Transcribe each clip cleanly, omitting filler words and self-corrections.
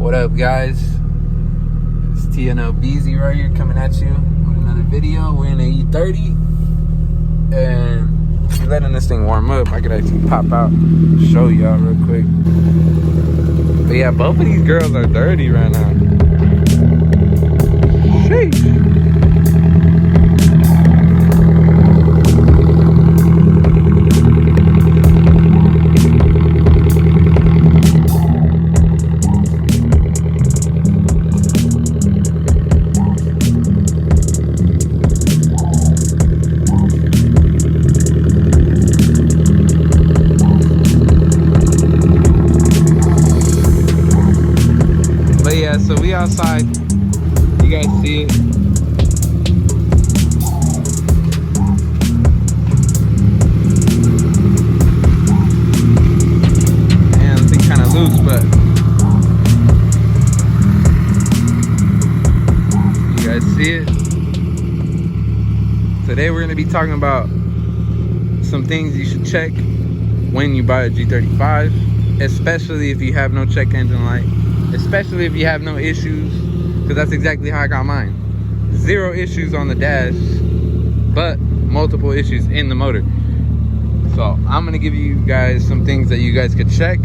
What up, guys? It's TNLBZ right here coming at you with another video. We're in the E30 and we're letting this thing warm up. I could actually pop out and show y'all real quick. But yeah, both of these girls are dirty right now. Sheesh. But yeah, so we outside. You guys see it. Man, the thing kind of loose, but you guys see it. Today we're gonna be talking about some things you should check when you buy a G35, especially if you have no check engine light, especially if you have no issues, because that's exactly how I got mine. 0 issues on the dash, but multiple issues in the motor. So I'm gonna give you guys some things that you guys could check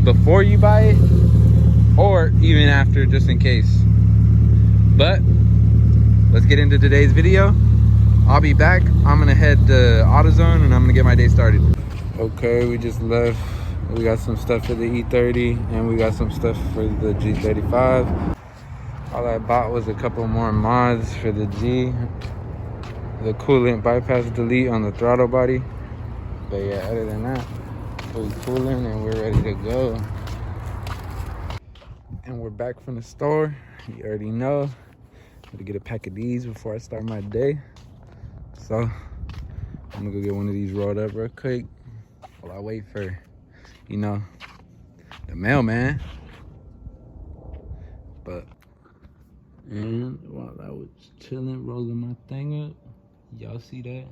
before you buy it, or even after, just in case. But let's get into today's video. I'll be back. I'm gonna head to AutoZone and I'm gonna get my day started. Okay, we just left. We got some stuff for the E30 and we got some stuff for the G35. All I bought was a couple more mods for the G. The coolant bypass delete on the throttle body. But yeah, other than that, we're cooling and we're ready to go. And we're back from the store. You already know. Got to get a pack of these before I start my day. So I'm gonna go get one of these rolled up real quick while I wait for, you know, the mailman. But, and while I was chilling, rolling my thing up, y'all see that?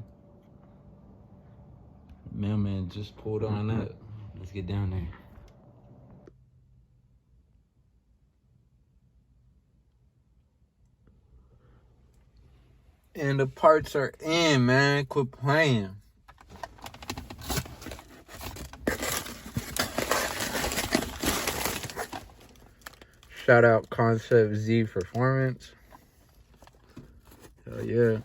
The mailman just pulled on up. Let's get down there. And the parts are in, man. Quit playing. Shout out Concept Z Performance. Hell yeah.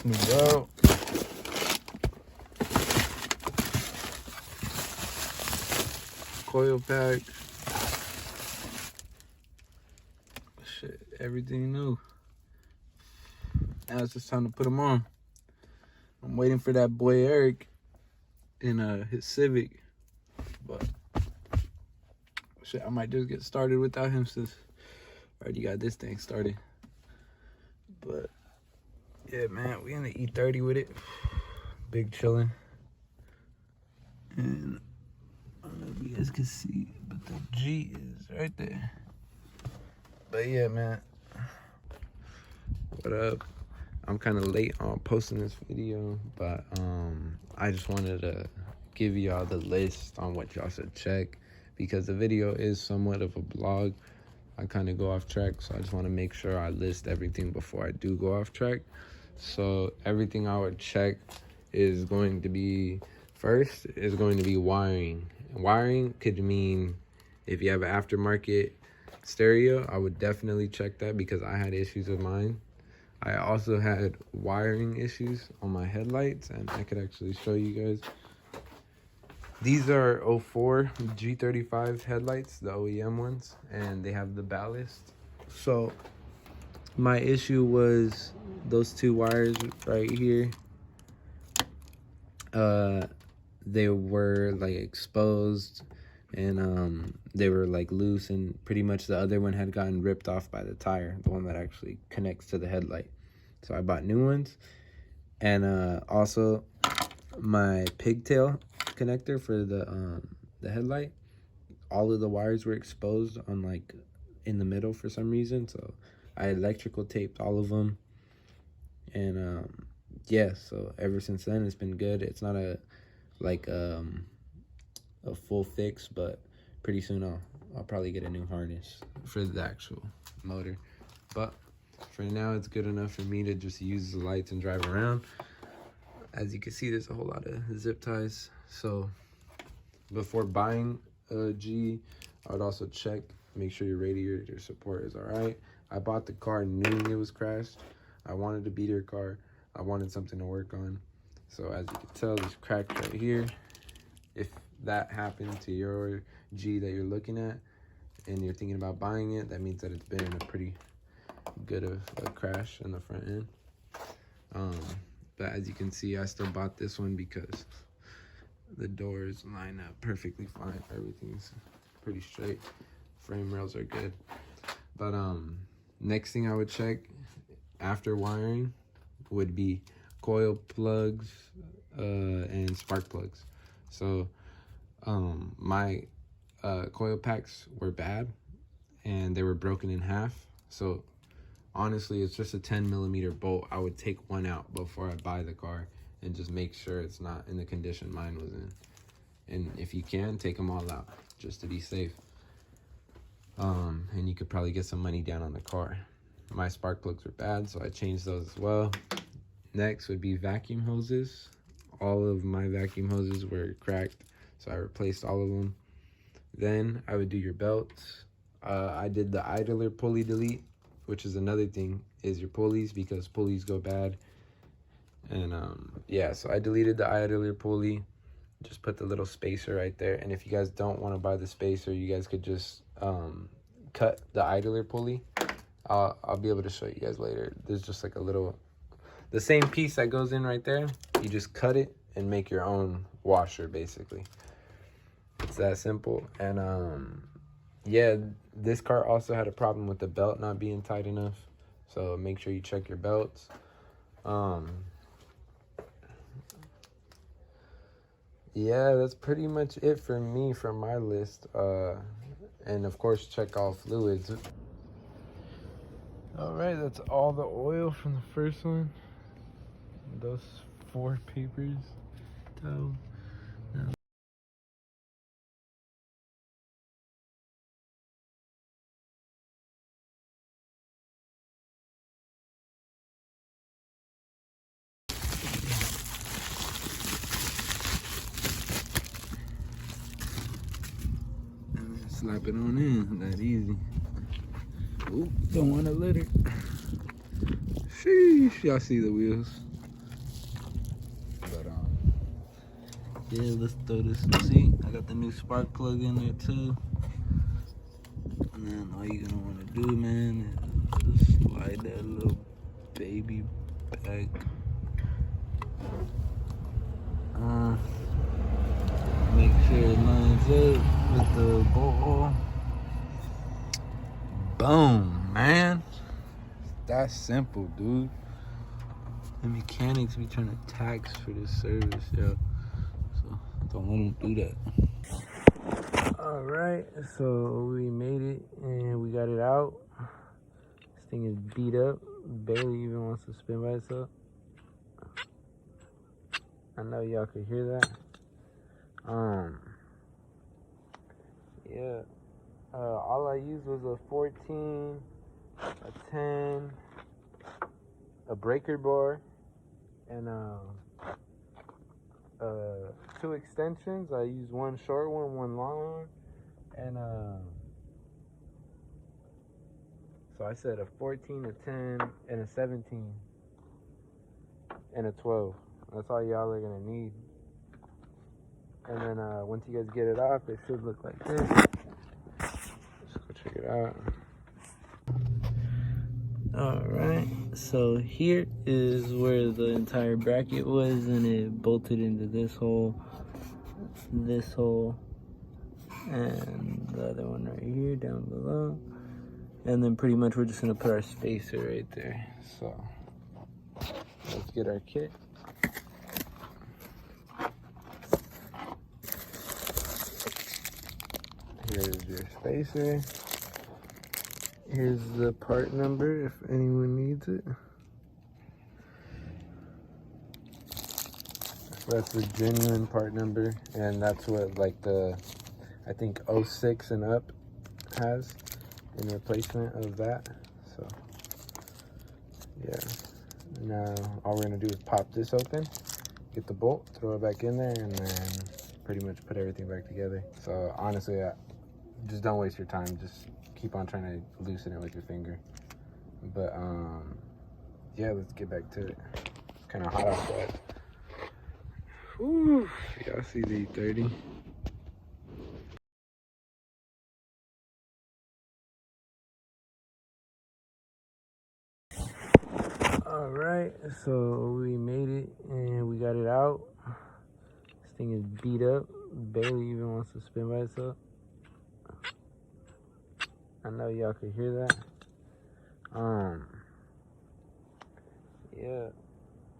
Here we go. Coil pack. Shit, everything new. Now it's just time to put them on. I'm waiting for that boy Eric in his Civic, but shit, I might just get started without him since I already got this thing started. But yeah, man, we in the E30 with it. Big chillin'. And I don't know if you guys can see, but the G is right there. But yeah, man, what up? I'm kind of late on posting this video, but I just wanted to give y'all the list on what y'all should check, because the video is somewhat of a blog. I kind of go off track, so I just want to make sure I list everything before I do go off track. So everything I would check is going to be, first is going to be wiring. Wiring could mean if you have an aftermarket stereo, I would definitely check that because I had issues with mine. I also had wiring issues on my headlights, and I could actually show you guys. These are 04 G35 headlights, the OEM ones, and they have the ballast. So my issue was those 2 wires right here. They were like exposed, and they were like loose, and pretty much the other one had gotten ripped off by the tire, the one that actually connects to the headlight. So I bought new ones. And also my pigtail connector for the headlight, all of the wires were exposed on like in the middle for some reason, so I electrical taped all of them, and yeah, so ever since then it's been good. It's not a full fix, but pretty soon I'll probably get a new harness for the actual motor. But for now, it's good enough for me to just use the lights and drive around. As you can see, there's a whole lot of zip ties. So before buying a G, I would also check, make sure your radiator support is all right. I bought the car knowing it was crashed. I wanted a beater car. I wanted something to work on. So as you can tell, there's cracks right here. If that happened to your G that you're looking at and you're thinking about buying it, that means that it's been in a pretty good of a crash in the front end. But as you can see, I still bought this one because the doors line up perfectly fine. Everything's pretty straight. Frame rails are good. But next thing I would check after wiring would be coil plugs and spark plugs. So my coil packs were bad and they were broken in half. So honestly, it's just a 10mm bolt. I would take one out before I buy the car and just make sure it's not in the condition mine was in. And if you can, take them all out just to be safe. And you could probably get some money down on the car. My spark plugs were bad, so I changed those as well. Next would be vacuum hoses. All of my vacuum hoses were cracked, so I replaced all of them. Then I would do your belts. I did the idler pulley delete, which is another thing, is your pulleys, because pulleys go bad. And yeah, so I deleted the idler pulley, just put the little spacer right there. And if you guys don't want to buy the spacer, you guys could just cut the idler pulley. I'll be able to show you guys later. There's just like a little, the same piece that goes in right there, you just cut it and make your own washer, basically. It's that simple. And yeah, this car also had a problem with the belt not being tight enough, so make sure you check your belts. Yeah, that's pretty much it for me from my list. And of course, check all fluids. All right, that's all the oil from the first one. Those 4 papers. So, slap it on in, that easy. Oop, don't want to litter. Sheesh, y'all see the wheels. But yeah, let's throw this in the seat. I got the new spark plug in there too. And then all you're gonna want to do, man, is just slide that little baby back. Make sure it lines up with the ball. Boom, man. That's simple, dude. The mechanics be trying to tax for this service, yo. So don't let them do that. All right, so we made it and we got it out. This thing is beat up. Barely even wants to spin by itself. I know y'all could hear that. Yeah. All I used was a 14, a 10, a breaker bar, and 2 extensions. I used one short one, one long one, and so I said a 14, a 10, and a 17, and a 12. That's all y'all are gonna need. And then once you guys get it off, it should look like this. Let's go check it out. Alright, so here is where the entire bracket was, and it bolted into this hole, and the other one right here down below. And then pretty much we're just gonna put our spacer right there. So let's get our kit. Here's your spacer. Here's the part number if anyone needs it. So that's the genuine part number, and that's what like the, I think 06 and up has in replacement of that. So yeah, now all we're gonna do is pop this open, get the bolt, throw it back in there, and then pretty much put everything back together. So honestly, just don't waste your time. Just keep on trying to loosen it with your finger. But yeah, let's get back to it. It's kind of hot outside. Whew, y'all see the E30? All right, so we made it and we got it out. This thing is beat up. Barely even wants to spin by itself. I know y'all could hear that. Yeah.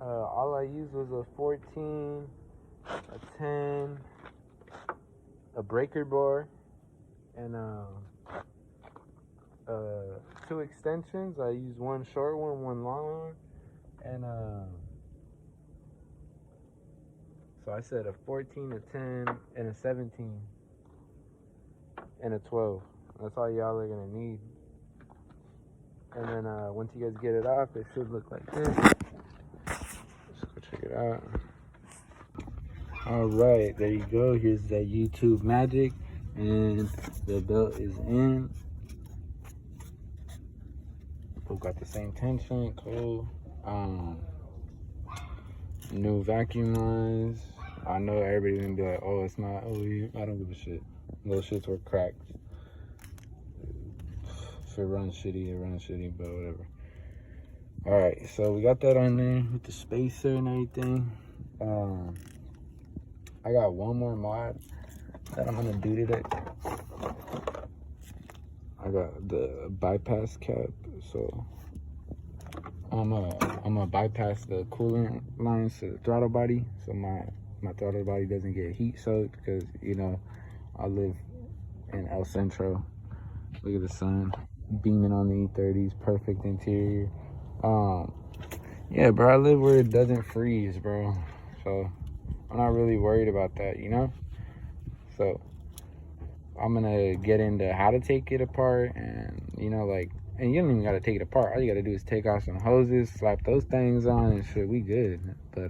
All I used was a 14, a 10, a breaker bar, and 2 extensions. I used one short one, one long one, and so I said a 14, a 10, and a 17, and a 12. That's all y'all are gonna need. And then once you guys get it off, it should look like this. Let's go check it out. All right, there you go. Here's that YouTube magic, and the belt is in. Both got the same tension, cool. New vacuum lines. I know everybody's gonna be like, oh, it's not OE. I don't give a shit. Those shits were cracked. If it runs shitty, it runs shitty, but whatever. All right, so we got that on there with the spacer and everything. I got one more mod that I'm gonna do today. I got the bypass cap, so I'm gonna bypass the coolant lines to the throttle body, so my throttle body doesn't get heat soaked, because you know I live in El Centro. Look at the sun beaming on the E30s, perfect interior. Yeah, bro, I live where it doesn't freeze, bro, so I'm not really worried about that, you know. So I'm gonna get into how to take it apart, and you know, like, and you don't even gotta take it apart. All you gotta do is take off some hoses, slap those things on, and shit, we good. But